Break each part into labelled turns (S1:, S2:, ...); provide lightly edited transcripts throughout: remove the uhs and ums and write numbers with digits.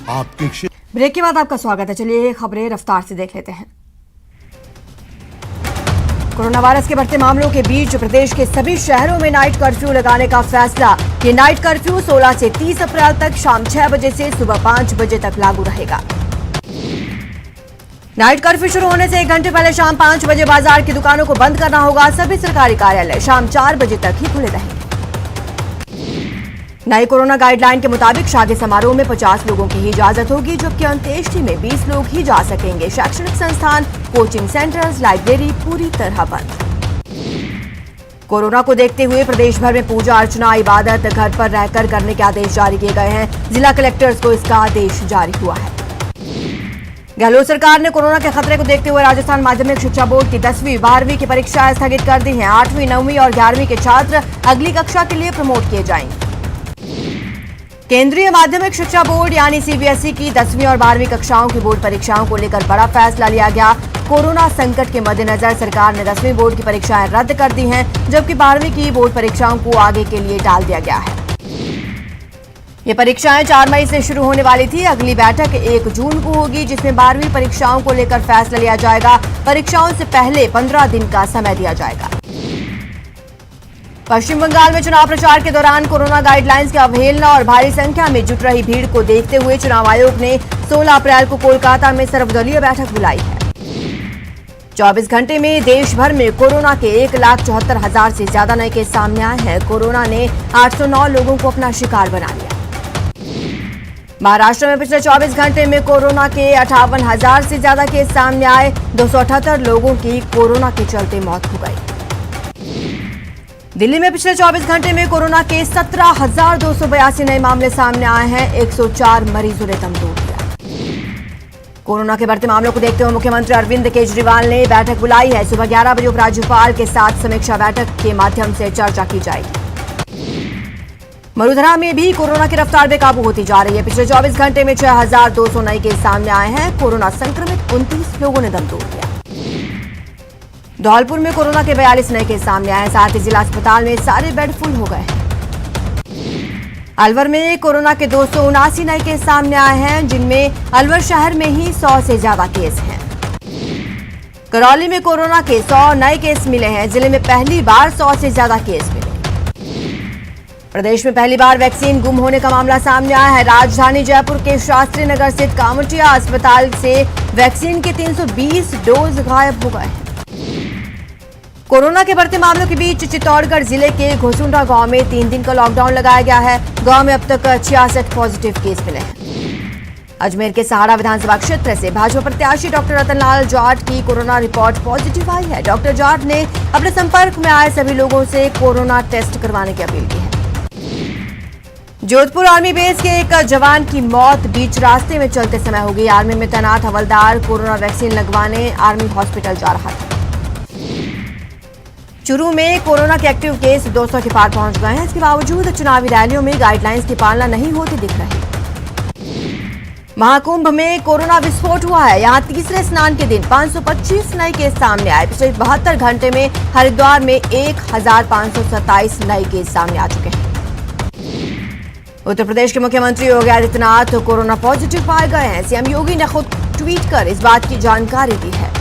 S1: आपके क्षेत्र।
S2: ब्रेक के बाद आपका स्वागत है। चलिए खबरें रफ्तार से देख लेते हैं। कोरोना वायरस के बढ़ते मामलों के बीच प्रदेश के सभी शहरों में नाइट कर्फ्यू लगाने का फैसला। ये नाइट कर्फ्यू 16 से 30 अप्रैल तक शाम 6 बजे से सुबह 5 बजे तक लागू रहेगा। नाइट कर्फ्यू शुरू होने से 1 घंटे पहले शाम 5 बजे बाजार की दुकानों को बंद करना होगा। सभी सरकारी कार्यालय शाम 4 बजे तक ही खुले रहेंगे। नई कोरोना गाइडलाइन के मुताबिक शादी समारोह में 50 लोगों की ही इजाजत होगी, जबकि अंत्येष्टि में 20 लोग ही जा सकेंगे। शैक्षणिक संस्थान, कोचिंग सेंटर्स, लाइब्रेरी पूरी तरह बंद। कोरोना को देखते हुए प्रदेश भर में पूजा अर्चना इबादत घर पर रहकर करने के आदेश जारी किए गए हैं। जिला कलेक्टर्स को इसका आदेश जारी हुआ है। गहलोत सरकार ने कोरोना के खतरे को देखते हुए राजस्थान माध्यमिक शिक्षा बोर्ड की 10वीं 12वीं की परीक्षाएं स्थगित कर दी हैं। 8वीं 9वीं और 11वीं के छात्र अगली कक्षा के लिए प्रमोट किए जाएंगे। केंद्रीय माध्यमिक शिक्षा बोर्ड यानी सीबीएसई की 10वीं और 12वीं कक्षाओं की बोर्ड परीक्षाओं को लेकर बड़ा फैसला लिया गया। कोरोना संकट के मद्देनजर सरकार ने 10वीं बोर्ड की परीक्षाएं रद्द कर दी हैं, जबकि 12वीं की बोर्ड परीक्षाओं को आगे के लिए टाल दिया गया है। ये परीक्षाएं 4 मई से शुरू होने वाली थी। अगली बैठक 1 जून को होगी, जिसमें 12वीं परीक्षाओं को लेकर फैसला लिया जाएगा। परीक्षाओं से पहले 15 दिन का समय दिया जाएगा। पश्चिम बंगाल में चुनाव प्रचार के दौरान कोरोना गाइडलाइंस की अवहेलना और भारी संख्या में जुट रही भीड़ को देखते हुए चुनाव आयोग ने 16 अप्रैल को कोलकाता में सर्वदलीय बैठक बुलाई है। 24 घंटे में देश भर में कोरोना के 1,74,000 से ज्यादा नए केस सामने आए हैं। कोरोना ने 809 लोगों को अपना शिकार बना लिया। महाराष्ट्र में पिछले 24 घंटे में कोरोना के 58,000 से ज्यादा केस सामने आए। 278 लोगों की कोरोना के चलते मौत हो गई। दिल्ली में पिछले 24 घंटे में कोरोना के 17,282 नए मामले सामने आए हैं। 104 मरीजों ने दम तोड़ दिया। कोरोना के बढ़ते मामलों को देखते हुए मुख्यमंत्री अरविंद केजरीवाल ने बैठक बुलाई है। सुबह 11 बजे उपराज्यपाल के साथ समीक्षा बैठक के माध्यम से चर्चा की जाएगी। मरुधरा में भी कोरोना की रफ्तार बेकाबू होती जा रही है। पिछले 24 घंटे में 6,200 नए केस सामने आए हैं। कोरोना संक्रमित 29 लोगों ने दम तोड़ दिया। धौलपुर में कोरोना के 42 नए केस सामने आए हैं। साथ ही जिला अस्पताल में सारे बेड फुल हो गए हैं। अलवर में कोरोना के 279 नए केस सामने आए हैं, जिनमें अलवर शहर में ही 100 से ज्यादा केस हैं। करौली में कोरोना के 100 नए केस मिले हैं। जिले में पहली बार 100 से ज्यादा केस मिले। प्रदेश में पहली बार वैक्सीन गुम होने का मामला सामने आया है। राजधानी जयपुर के शास्त्री नगर स्थित कामटिया अस्पताल से वैक्सीन के 320 डोज गायब हो गए हैं। कोरोना के बढ़ते मामलों के बीच चित्तौड़गढ़ जिले के घोसुंडा गांव में 3 दिन का लॉकडाउन लगाया गया है। गांव में अब तक 66 पॉजिटिव केस मिले हैं। अजमेर के सहाड़ा विधानसभा क्षेत्र से भाजपा प्रत्याशी डॉक्टर रतनलाल जाट की कोरोना रिपोर्ट पॉजिटिव आई है। डॉक्टर जाट ने अपने संपर्क में आए सभी लोगों से कोरोना टेस्ट करवाने की अपील की है। जोधपुर आर्मी बेस के एक जवान की मौत बीच रास्ते में चलते समय हो गई। आर्मी में तैनात हवलदार कोरोना वैक्सीन लगवाने आर्मी हॉस्पिटल जा रहा था। चूरू में कोरोना के एक्टिव केस 200 के पार पहुंच गए हैं। इसके बावजूद चुनावी रैलियों में गाइडलाइंस की पालना नहीं होती दिख रही। महाकुंभ में कोरोना विस्फोट हुआ है। यहां तीसरे स्नान के दिन 525 नए केस सामने आए। पिछले 72 घंटे में हरिद्वार में 1,527 नए केस सामने आ चुके हैं। उत्तर प्रदेश के मुख्यमंत्री योगी आदित्यनाथ कोरोना पॉजिटिव पाए गए हैं। सीएम योगी ने खुद ट्वीट कर इस बात की जानकारी दी है।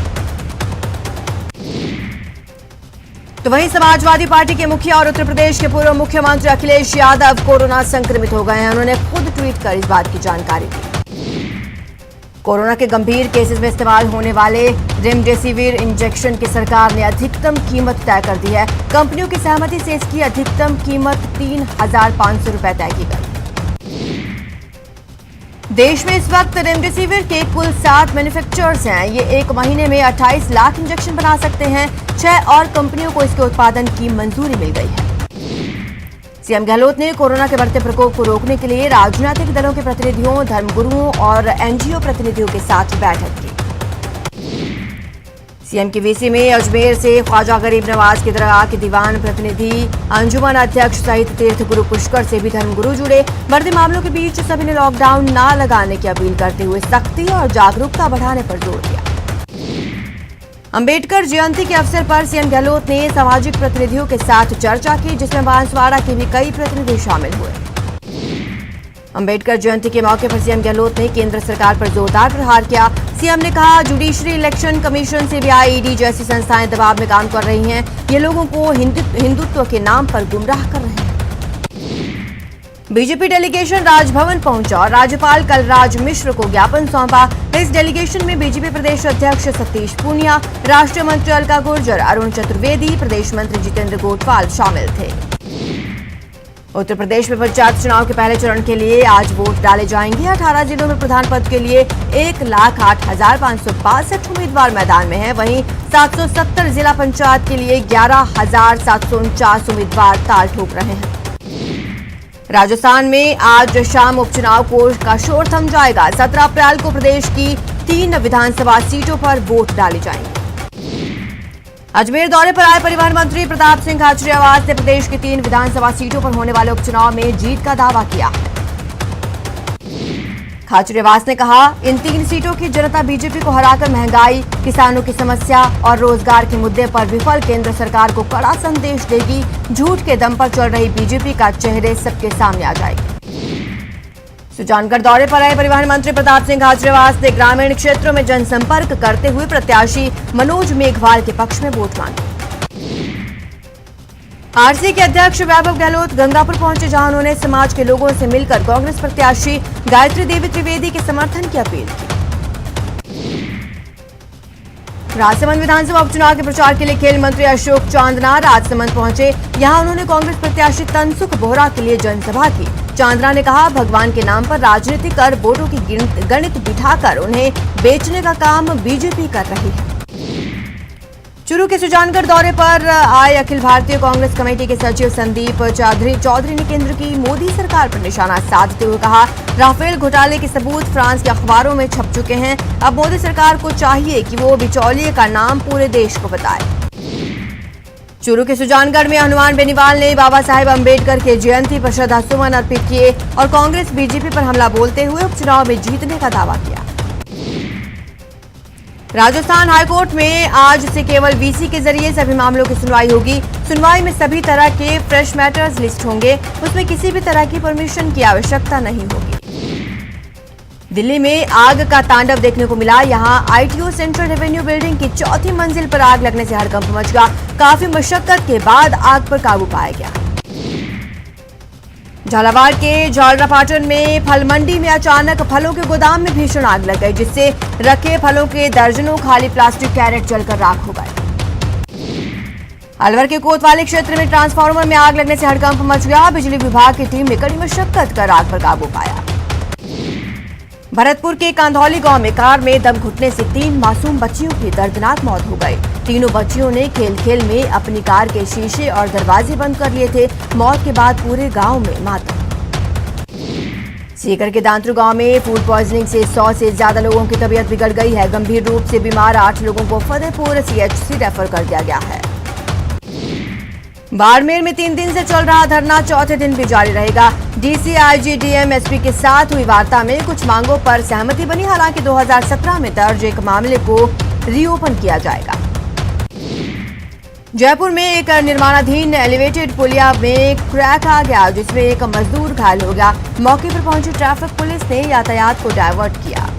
S2: तो वहीं समाजवादी पार्टी के मुखिया और उत्तर प्रदेश के पूर्व मुख्यमंत्री अखिलेश यादव कोरोना संक्रमित हो गए हैं। उन्होंने खुद ट्वीट कर इस बात की जानकारी दी। कोरोना के गंभीर केसेस में इस्तेमाल होने वाले रेमडेसिविर इंजेक्शन की सरकार ने अधिकतम कीमत तय कर दी है। कंपनियों की सहमति से इसकी अधिकतम कीमत 3,500 रुपए तय की गई। देश में इस वक्त रेमडेसिविर के कुल 7 मैन्युफैक्चरर्स हैं। ये एक महीने में 28 लाख इंजेक्शन बना सकते हैं। 6 और कंपनियों को इसके उत्पादन की मंजूरी मिल गई है। सीएम गहलोत ने कोरोना के बढ़ते प्रकोप को रोकने के लिए राजनीतिक दलों के प्रतिनिधियों, धर्मगुरुओं और एनजीओ प्रतिनिधियों के साथ बैठक की। सीएम की वीसी में अजमेर से ख्वाजा गरीब नवाज की दरगाह के दीवान प्रतिनिधि, अंजुमन अध्यक्ष सहित तीर्थ गुरु पुष्कर से भी धर्मगुरु जुड़े। बढ़ते मामलों के बीच सभी ने लॉकडाउन न लगाने की अपील करते हुए सख्ती और जागरूकता बढ़ाने पर जोर दिया। अंबेडकर जयंती के अवसर पर सीएम गहलोत ने सामाजिक प्रतिनिधियों के साथ चर्चा की, जिसमें बांसवाड़ा के भी कई प्रतिनिधि शामिल हुए। अंबेडकर जयंती के मौके पर सीएम गहलोत ने केंद्र सरकार पर जोरदार प्रहार किया। सीएम ने कहा, judiciary, election commission, CBI, ED जैसी संस्थाएं दबाव में काम कर रही हैं। ये लोगों को हिंदुत्व के नाम पर गुमराह कर रहे हैं। बीजेपी डेलीगेशन राजभवन पहुंचा और राज्यपाल कलराज मिश्र को ज्ञापन सौंपा। इस डेलीगेशन में बीजेपी प्रदेश अध्यक्ष सतीश पूनिया, राष्ट्रीय मंत्री अलका गुर्जर, अरुण चतुर्वेदी, प्रदेश मंत्री जितेंद्र गोठवाल शामिल थे। उत्तर प्रदेश में पंचायत चुनाव के पहले चरण के लिए आज वोट डाले जाएंगे। 18 जिलों में प्रधान पद के लिए 1,08,562 उम्मीदवार मैदान में हैं। वहीं 770 जिला पंचायत के लिए 11,749 उम्मीदवार ताल ठोक रहे हैं। राजस्थान में आज शाम उपचुनाव का शोर थम जाएगा। 17 अप्रैल को प्रदेश की 3 विधानसभा सीटों पर वोट डाले जाएंगे। अजमेर दौरे पर आए परिवहन मंत्री प्रताप सिंह खाचरियावास ने प्रदेश की 3 विधानसभा सीटों पर होने वाले उपचुनाव में जीत का दावा किया। खाचरियावास ने कहा, इन 3 सीटों की जनता बीजेपी को हराकर महंगाई, किसानों की समस्या और रोजगार के मुद्दे पर विफल केंद्र सरकार को कड़ा संदेश देगी। झूठ के दम पर चल रही बीजेपी का चेहरे सबके सामने आ जाएगी। सुजानगढ़ दौरे पर आए परिवहन मंत्री प्रताप सिंह खाचरियावास ने ग्रामीण क्षेत्रों में जनसंपर्क करते हुए प्रत्याशी मनोज मेघवाल के पक्ष में वोट मांगे। आरसी के अध्यक्ष वैभव गहलोत गंगापुर पहुंचे, जहां उन्होंने समाज के लोगों से मिलकर कांग्रेस प्रत्याशी गायत्री देवी त्रिवेदी के समर्थन की अपील की। राजसमंद विधानसभा उपचुनाव के प्रचार के लिए खेल मंत्री अशोक चांदना राजसमंद पहुंचे। यहां उन्होंने कांग्रेस प्रत्याशी तनसुख बोहरा के लिए जनसभा की। चांदना ने कहा, भगवान के नाम पर राजनीति कर वोटों की गणित बिठाकर उन्हें बेचने का काम बीजेपी कर रही है। चुरू के सुजानगढ़ दौरे पर आए अखिल भारतीय कांग्रेस कमेटी के सचिव संदीप चौधरी ने केंद्र की मोदी सरकार पर निशाना साधते हुए कहा, राफेल घोटाले के सबूत फ्रांस के अखबारों में छप चुके हैं। अब मोदी सरकार को चाहिए कि वो बिचौलिए का नाम पूरे देश को बताए। चूरू के सुजानगढ़ में हनुमान बेनीवाल ने बाबा साहेब अंबेडकर के जयंती पर श्रद्धासुमन अर्पित किए और कांग्रेस बीजेपी पर हमला बोलते हुए उपचुनाव में जीतने का दावा किया। राजस्थान हाईकोर्ट में आज से केवल वीसी के जरिए सभी मामलों की सुनवाई होगी। सुनवाई में सभी तरह के फ्रेश मैटर्स लिस्ट होंगे। उसमें किसी भी तरह की परमिशन की आवश्यकता नहीं होगी। दिल्ली में आग का तांडव देखने को मिला। यहां आईटीओ सेंट्रल रेवेन्यू बिल्डिंग की 4थी मंजिल पर आग लगने से हड़कंप मच गया। काफी मशक्कत के बाद आग पर काबू पाया गया। झालावाड़ के झालरापाटन में फल मंडी में अचानक फलों के गोदाम में भीषण आग लग गई, जिससे रखे फलों के दर्जनों खाली प्लास्टिक कैरेट जलकर राख हो गए। अलवर के कोतवाली क्षेत्र में ट्रांसफार्मर में आग लगने से हड़कंप मच गया। बिजली विभाग की टीम ने कड़ी मशक्कत कर आग पर काबू पाया। भरतपुर के कांधौली गांव में कार में दम घुटने से 3 मासूम बच्चियों की दर्दनाक मौत हो गई। तीनों बच्चियों ने खेल खेल में अपनी कार के शीशे और दरवाजे बंद कर लिए थे। मौत के बाद पूरे गांव में मातम। सीकर के दांतरू गांव में फूड पॉइजनिंग से 100 से ज्यादा लोगों की तबीयत बिगड़ गई है। गंभीर रूप से बीमार 8 लोगों को फतेहपुर सीएचसी रेफर कर दिया गया है। बाड़मेर में 3 दिन से चल रहा धरना 4थे दिन भी जारी रहेगा। डीसी, आईजी, डीएम, एसपी के साथ हुई वार्ता में कुछ मांगों पर सहमति बनी। हालांकि 2017 में दर्ज एक मामले को रीओपन किया जाएगा। जयपुर में एक निर्माणाधीन एलिवेटेड पुलिया में क्रैक आ गया, जिसमें एक मजदूर घायल हो गया। मौके पर पहुंची ट्रैफिक पुलिस ने यातायात को डायवर्ट किया।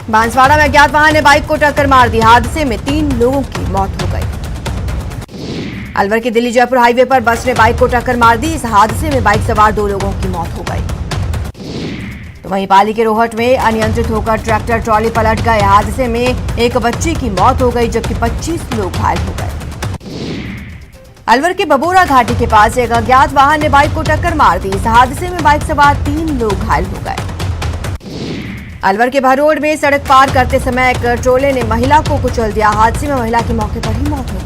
S2: बांसवाड़ा में अज्ञात वाहन ने बाइक को टक्कर मार दी। हादसे में 3 लोगों की मौत हो गई। अलवर के दिल्ली जयपुर हाईवे पर बस ने बाइक को टक्कर मार दी। इस हादसे में बाइक सवार 2 लोगों की मौत हो गई। तो वहीं पाली के रोहट में अनियंत्रित होकर ट्रैक्टर ट्रॉली पलट गए। हादसे में एक बच्ची की मौत हो गई, जबकि 25 लोग घायल हो गए। अलवर के बबोरा घाटी के पास एक अज्ञात वाहन ने बाइक को टक्कर मार दी। इस हादसे में बाइक सवार 3 लोग घायल हो गए। अलवर के भरोड़ में सड़क पार करते समय एक ट्रोले ने महिला को कुचल दिया। हादसे में महिला की मौके पर ही मौत हो गई।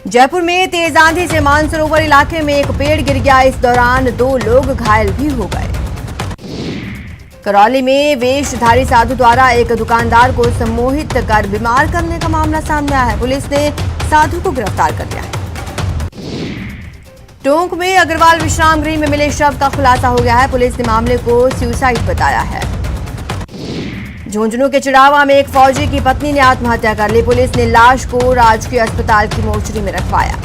S2: जयपुर में तेज आंधी से मानसरोवर इलाके में एक पेड़ गिर गया। इस दौरान 2 लोग घायल भी हो गए। करौली में वेशधारी साधु द्वारा एक दुकानदार को सम्मोहित कर बीमार करने का मामला सामने आया है। पुलिस ने साधु को गिरफ्तार कर लिया है। टोंक में अग्रवाल विश्राम गृह में मिले शव का खुलासा हो गया है। पुलिस ने मामले को सुसाइड बताया है। झुंझुनू के चिड़ावा में एक फौजी की पत्नी ने आत्महत्या कर ली। पुलिस ने लाश को राजकीय अस्पताल की मोर्चरी में रखवाया।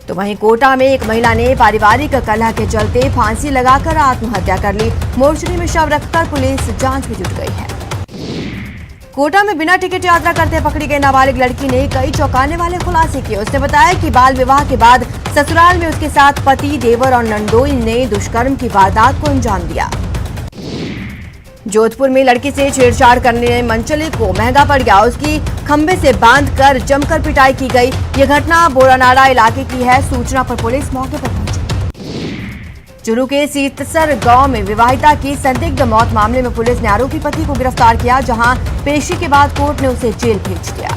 S2: तो वहीं कोटा में एक महिला ने पारिवारिक कलह के चलते फांसी लगाकर आत्महत्या कर ली। मोर्चरी में शव रखकर पुलिस जांच में जुट गई है। कोटा में बिना टिकट यात्रा करते पकड़ी गई नाबालिग लड़की ने कई चौंकाने वाले खुलासे किए। उसने बताया कि बाल विवाह के बाद ससुराल में उसके साथ पति, देवर और नंदोई ने दुष्कर्म की वारदात को अंजाम दिया। जोधपुर में लड़की से छेड़छाड़ करने मनचले को महंगा पड़ गया। उसकी खंबे से बांधकर जमकर पिटाई की गई। यह घटना बोरानाड़ा इलाके की है। सूचना पर पुलिस मौके पर पहुंची। चुरू के सीतसर गांव में विवाहिता की संदिग्ध मौत मामले में पुलिस ने आरोपी पति को गिरफ्तार किया, जहां पेशी के बाद कोर्ट ने उसे जेल भेज दिया।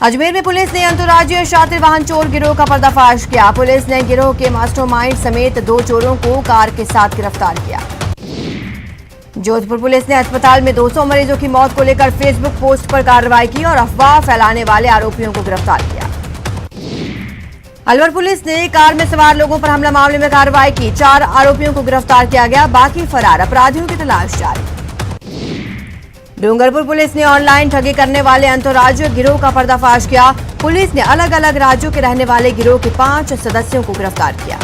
S2: अजमेर में पुलिस ने अंतर्राज्यीय शातिर वाहन चोर गिरोह का पर्दाफाश किया। पुलिस ने गिरोह के मास्टरमाइंड समेत 2 चोरों को कार के साथ गिरफ्तार किया। जोधपुर पुलिस ने अस्पताल में 200 मरीजों की मौत को लेकर फेसबुक पोस्ट पर कार्रवाई की और अफवाह फैलाने वाले आरोपियों को गिरफ्तार किया। अलवर पुलिस ने कार में सवार लोगों पर हमला मामले में कार्रवाई की। 4 आरोपियों को गिरफ्तार किया गया। बाकी फरार अपराधियों की तलाश जारी। डूंगरपुर पुलिस ने ऑनलाइन ठगी करने वाले अंतर्राज्यीय गिरोह का पर्दाफाश किया। पुलिस ने अलग अलग राज्यों के रहने वाले गिरोह के 5 सदस्यों को गिरफ्तार किया।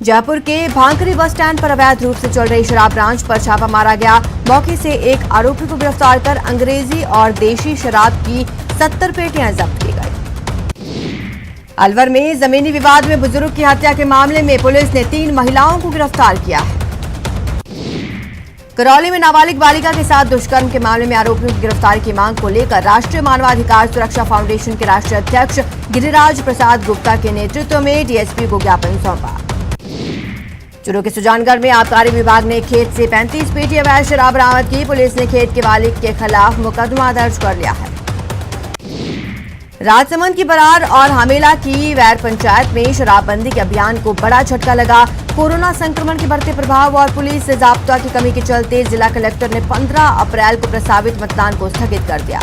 S2: जयपुर के भांकरी बस स्टैंड पर अवैध रूप से चल रही शराब ब्रांच पर छापा मारा गया। मौके से एक आरोपी को गिरफ्तार कर अंग्रेजी और देशी शराब की 70 पेटियां जब्त की गई। अलवर में जमीनी विवाद में बुजुर्ग की हत्या के मामले में पुलिस ने 3 महिलाओं को गिरफ्तार किया है। करौली में नाबालिग बालिका के साथ दुष्कर्म के मामले में आरोपियों की गिरफ्तारी की मांग को लेकर राष्ट्रीय मानवाधिकार सुरक्षा फाउंडेशन के राष्ट्रीय अध्यक्ष गिरिराज प्रसाद गुप्ता के नेतृत्व में डीएसपी को ज्ञापन सौंपा। चुरू के सुजानगढ़ में आबकारी विभाग ने खेत से 35 पेटी अवैध शराब बरामद की। पुलिस ने खेत के मालिक के खिलाफ मुकदमा दर्ज कर लिया है। राजसमंद की बरार और हमेला की वैर पंचायत में शराबबंदी के अभियान को बड़ा झटका लगा। कोरोना संक्रमण के बढ़ते प्रभाव और पुलिस से जाब्ता की कमी के चलते जिला कलेक्टर ने 15 अप्रैल को प्रस्तावित मतदान को स्थगित कर दिया।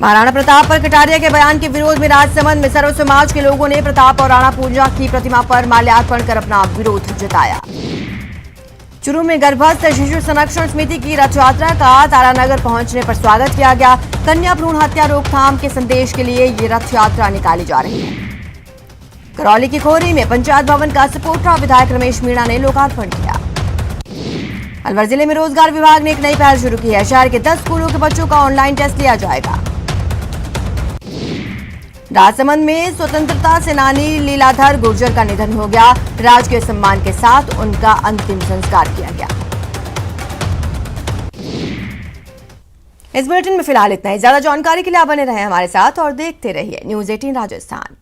S2: महाराणा प्रताप पर कटारिया के बयान के विरोध में राजसमंद में सर्व समाज के लोगों ने प्रताप और राणा पूजा की प्रतिमा पर माल्यार्पण कर अपना विरोध जताया। चुरू में गर्भस्थ शिशु संरक्षण समिति की रथ यात्रा का तारानगर पहुंचने पर स्वागत किया गया। कन्या भ्रूण हत्या रोकथाम के संदेश के लिए ये रथ यात्रा निकाली जा रही है। करौली की खोरी में पंचायत भवन का सपोटरा विधायक रमेश मीणा ने लोकार्पण किया। अलवर जिले में रोजगार विभाग ने एक नई पहल शुरू की है। शहर के 10 स्कूलों के बच्चों का ऑनलाइन टेस्ट लिया जाएगा। राजसमंद में स्वतंत्रता सेनानी लीलाधर गुर्जर का निधन हो गया। राजकीय सम्मान के साथ उनका अंतिम संस्कार किया गया। इस बुलेटिन में फिलहाल इतना ही। ज्यादा जानकारी के लिए आप बने रहें हमारे साथ और देखते रहिए न्यूज़ 18 राजस्थान।